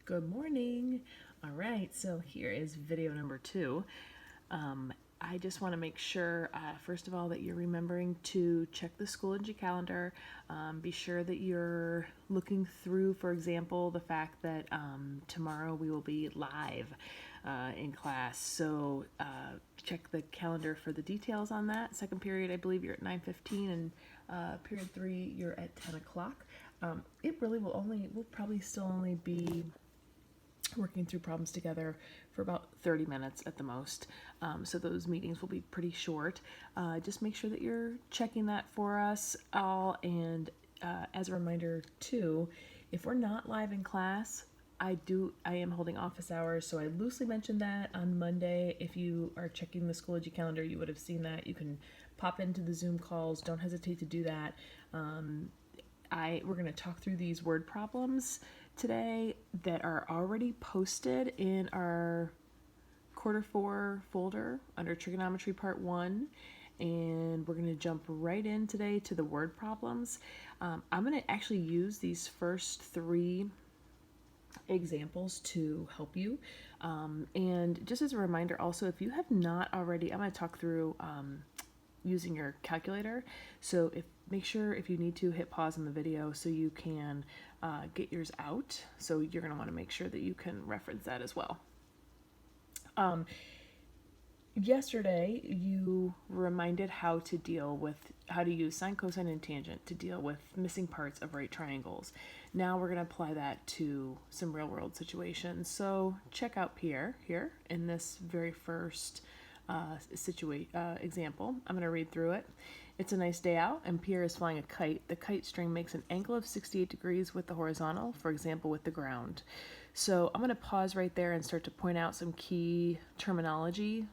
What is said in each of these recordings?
Good morning. All right, so here is video number 2. I just want to make sure, first of all, that you're remembering to check the Schoology calendar. Be sure that you're looking through, for example, the fact that tomorrow we will be live in class. So check the calendar for the details on that. Second period, I believe you're at 9:15, and period 3, you're at 10 o'clock. It really will probably still only be working through problems together for about 30 minutes at the most. So those meetings will be pretty short. Just make sure that you're checking that for us all. And as a reminder too, if we're not live in class, I am holding office hours, so I loosely mentioned that on Monday. If you are checking the Schoology calendar, you would have seen that. You can pop into the Zoom calls. Don't hesitate to do that. We're going to talk through these word problems today that are already posted in our quarter 4 folder under trigonometry part 1, and we're going to jump right in today to the word problems. I'm going to actually use these first 3 examples to help you, and just as a reminder also, if you have not already, I'm going to talk through using your calculator. So make sure if you need to hit pause in the video so you can get yours out. So you're going to want to make sure that you can reference that as well. Yesterday you were reminded how to use sine, cosine, and tangent to deal with missing parts of right triangles. Now we're going to apply that to some real world situations. So check out Pierre here in this very first example. I'm going to read through it. It's a nice day out and Pierre is flying a kite. The kite string makes an angle of 68 degrees with the horizontal, for example, with the ground. So I'm going to pause right there and start to point out some key terminology.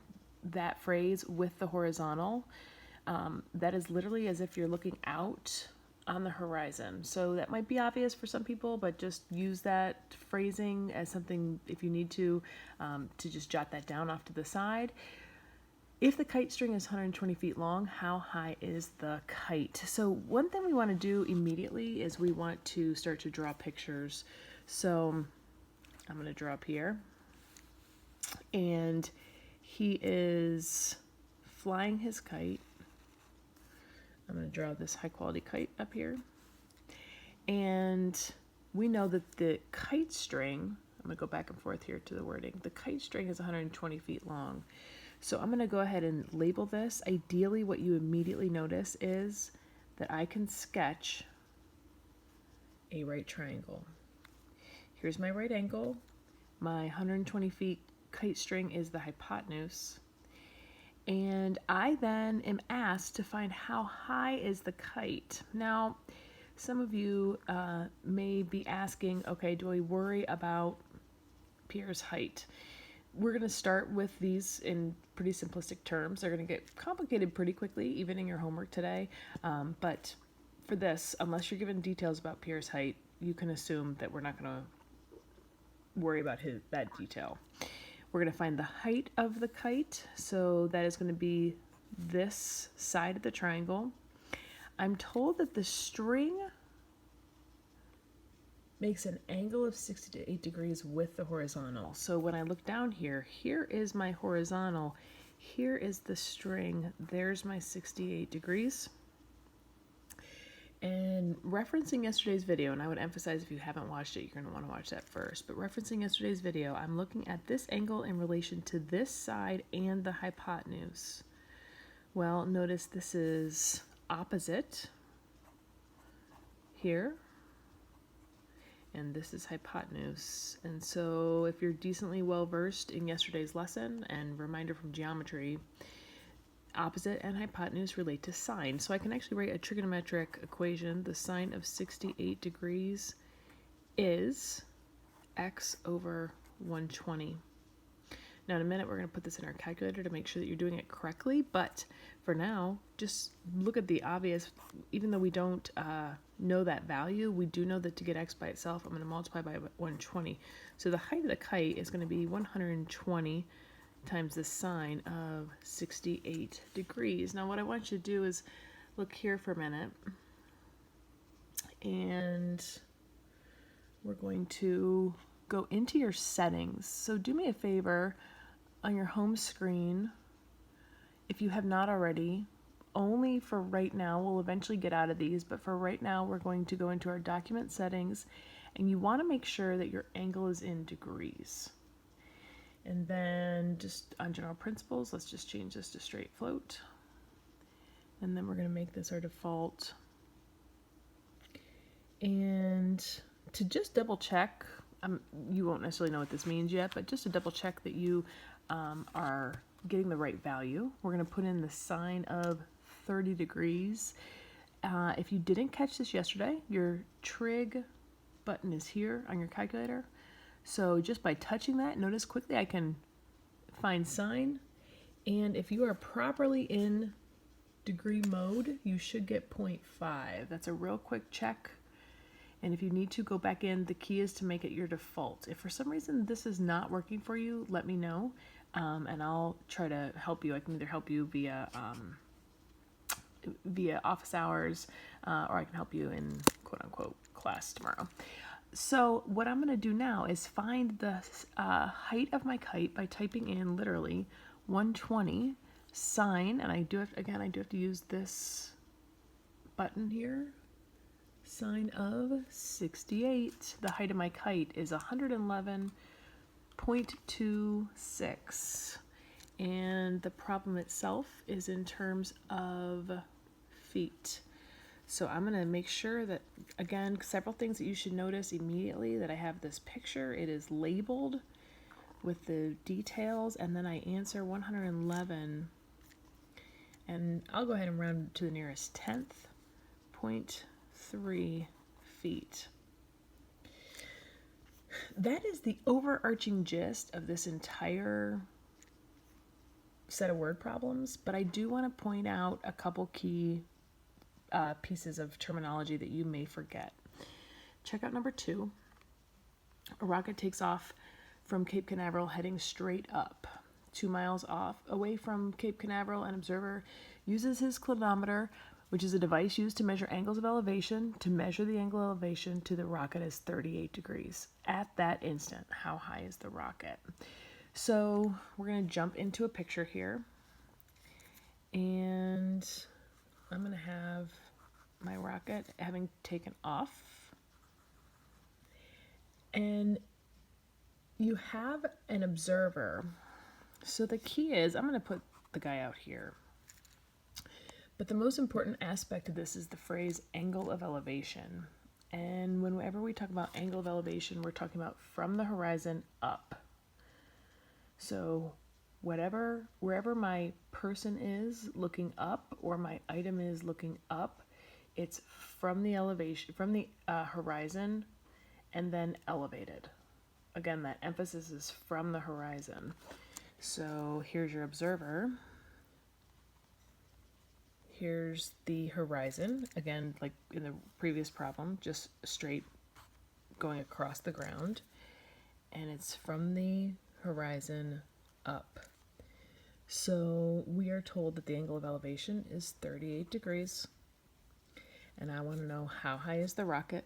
That phrase, with the horizontal, that is literally as if you're looking out on the horizon. So that might be obvious for some people, but just use that phrasing as something, if you need to just jot that down off to the side. If the kite string is 120 feet long, how high is the kite? So one thing we want to do immediately is we want to start to draw pictures. So I'm going to draw up here. And he is flying his kite. I'm going to draw this high quality kite up here. And we know that the kite string, I'm going to go back and forth here to the wording. The kite string is 120 feet long. So I'm going to go ahead and label this. Ideally, what you immediately notice is that I can sketch a right triangle. Here's my right angle. My 120 feet kite string is the hypotenuse. And I then am asked to find how high is the kite. Now, some of you may be asking, okay, do I worry about Pierre's height? We're going to start with these in pretty simplistic terms. They're going to get complicated pretty quickly, even in your homework today. But for this, unless you're given details about Pierre's height, you can assume that we're not going to worry about that detail. We're going to find the height of the kite. So that is going to be this side of the triangle. I'm told that the string makes an angle of 68 degrees with the horizontal. So when I look down here, here is my horizontal, here is the string, there's my 68 degrees. And referencing yesterday's video, and I would emphasize if you haven't watched it, you're going to want to watch that first, but referencing yesterday's video, I'm looking at this angle in relation to this side and the hypotenuse. Well, notice this is opposite here. And this is hypotenuse. And so if you're decently well versed in yesterday's lesson and reminder from geometry, opposite and hypotenuse relate to sine. So I can actually write a trigonometric equation. The sine of 68 degrees is x over 120. Now in a minute we're going to put this in our calculator to make sure that you're doing it correctly, but for now just look at the obvious. Even though we don't know that value, we do know that to get x by itself I'm going to multiply by 120. So the height of the kite is going to be 120 times the sine of 68 degrees. Now what I want you to do is look here for a minute, and we're going to go into your settings. So do me a favor on your home screen, if you have not already, only for right now, we'll eventually get out of these, but for right now, we're going to go into our document settings, and you want to make sure that your angle is in degrees. And then just on general principles, let's just change this to straight float. And then we're going to make this our default. And to just double check, you won't necessarily know what this means yet, but just to double check that you are getting the right value, we're going to put in the sine of 30 degrees. If you didn't catch this yesterday, your trig button is here on your calculator. So just by touching that, notice quickly I can find sine. And if you are properly in degree mode, you should get 0.5. That's a real quick check. And if you need to go back in, the key is to make it your default. If for some reason this is not working for you, let me know. And I'll try to help you. I can either help you via office hours, or I can help you in quote unquote class tomorrow. So what I'm going to do now is find the height of my kite by typing in literally 120 sine, and I do have to use this button here, sine of 68. The height of my kite is 111.26, and the problem itself is in terms of feet. So I'm going to make sure that, again, several things that you should notice immediately, that I have this picture. It is labeled with the details, and then I answer 111, and I'll go ahead and round to the nearest tenth, 0.3 feet. That is the overarching gist of this entire set of word problems, but I do want to point out a couple key pieces of terminology that you may forget. Check out number 2. A rocket takes off from Cape Canaveral heading straight up. 2 miles away from Cape Canaveral, an observer uses his clinometer, which is a device used to measure angles of elevation, to measure the angle of elevation to the rocket as 38 degrees. At that instant, how high is the rocket? So we're going to jump into a picture here, and I'm going to have my rocket having taken off, and you have an observer. So the key is, I'm going to put the guy out here, but the most important aspect of this is the phrase angle of elevation. And whenever we talk about angle of elevation, we're talking about from the horizon up. So wherever my person is looking up, or my item is looking up, it's from the elevation, from the horizon, and then elevated. Again, that emphasis is from the horizon. So here's your observer. Here's the horizon. Again, like in the previous problem, just straight going across the ground. And it's from the horizon up. So we are told that the angle of elevation is 38 degrees. And I want to know, how high is the rocket?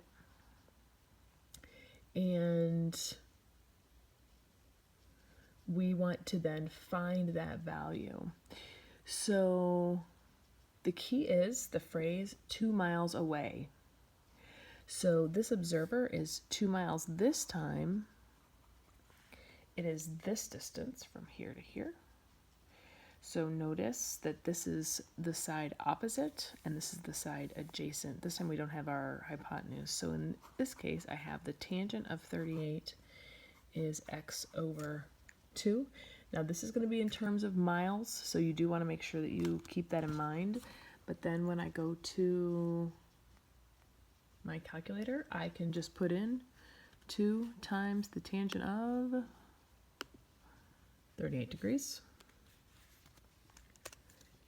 And we want to then find that value. So the key is the phrase 2 miles away. So this observer is 2 miles this time. It is this distance from here to here. So notice that this is the side opposite, and this is the side adjacent. This time we don't have our hypotenuse. So in this case, I have the tangent of 38 is x over 2. Now this is going to be in terms of miles, so you do want to make sure that you keep that in mind. But then when I go to my calculator, I can just put in 2 times the tangent of 38 degrees.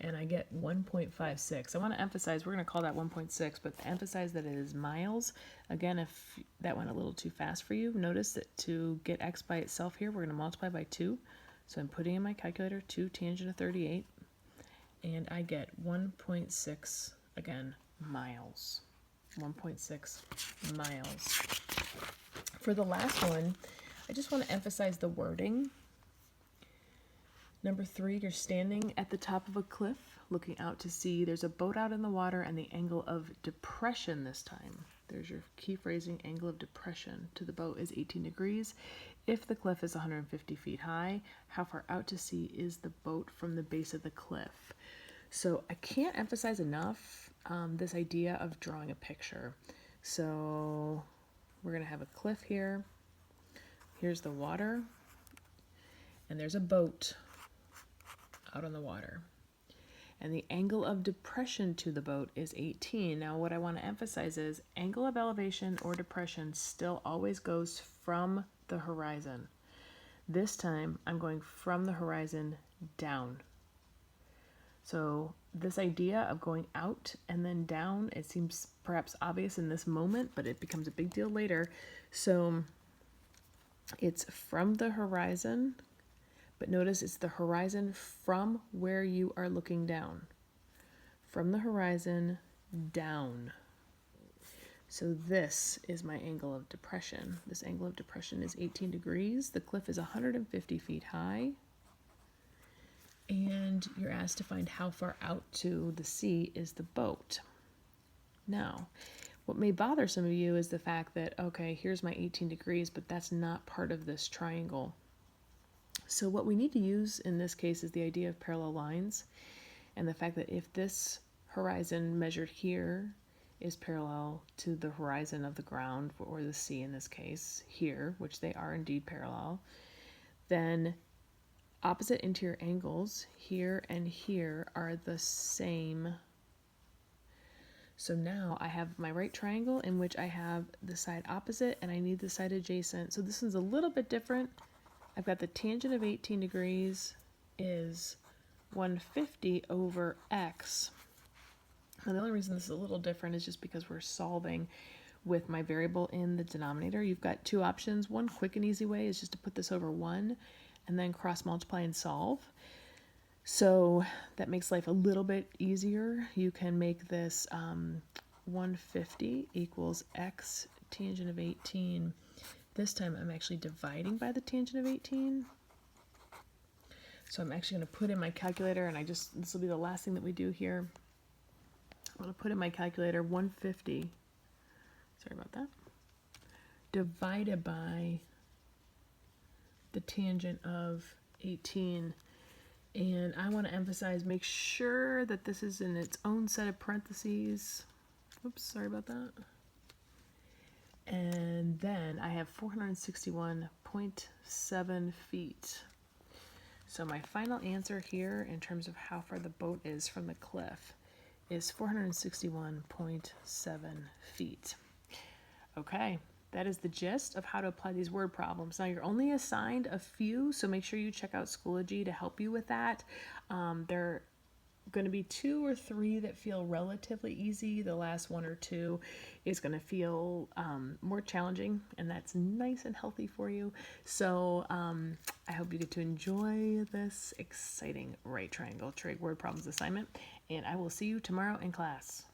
And I get 1.56. I want to emphasize, we're going to call that 1.6, but emphasize that it is miles. Again, if that went a little too fast for you, notice that to get x by itself here, we're going to multiply by 2. So I'm putting in my calculator 2 tangent of 38, and I get 1.6, again, miles. 1.6 miles. For the last one, I just want to emphasize the wording. Number 3, you're standing at the top of a cliff looking out to sea. There's a boat out in the water and the angle of depression this time. There's your key phrasing, angle of depression to the boat is 18 degrees. If the cliff is 150 feet high, how far out to sea is the boat from the base of the cliff? So I can't emphasize enough this idea of drawing a picture. So we're going to have a cliff here. Here's the water. And there's a boat out on the water. And the angle of depression to the boat is 18. Now what I want to emphasize is angle of elevation or depression still always goes from the horizon. This time I'm going from the horizon down. So this idea of going out and then down, it seems perhaps obvious in this moment, but it becomes a big deal later. So it's from the horizon, but notice it's the horizon from where you are looking down. From the horizon down. So this is my angle of depression. This angle of depression is 18 degrees. The cliff is 150 feet high. And you're asked to find how far out to the sea is the boat. Now, what may bother some of you is the fact that, okay, here's my 18 degrees, but that's not part of this triangle. So what we need to use in this case is the idea of parallel lines and the fact that if this horizon measured here is parallel to the horizon of the ground, or the sea in this case, here, which they are indeed parallel, then opposite interior angles here and here are the same. So now I have my right triangle in which I have the side opposite and I need the side adjacent. So this is a little bit different. I've got the tangent of 18 degrees is 150 over x. And the only reason this is a little different is just because we're solving with my variable in the denominator. You've got two options. One quick and easy way is just to put this over 1 and then cross multiply and solve. So that makes life a little bit easier. You can make this 150 equals x tangent of 18. This time I'm actually dividing by the tangent of 18. So I'm actually going to put in my calculator, and this will be the last thing that we do here. I'm going to put in my calculator 150, sorry about that, divided by the tangent of 18. And I want to emphasize, make sure that this is in its own set of parentheses. Oops, sorry about that. And then I have 461.7 feet. So my final answer here in terms of how far the boat is from the cliff is 461.7 feet. Okay, that is the gist of how to apply these word problems. Now you're only assigned a few, so make sure you check out Schoology to help you with that. There going to be 2 or 3 that feel relatively easy. The last 1 or 2 is going to feel more challenging, and that's nice and healthy for you. So I hope you get to enjoy this exciting right triangle trig word problems assignment, and I will see you tomorrow in class.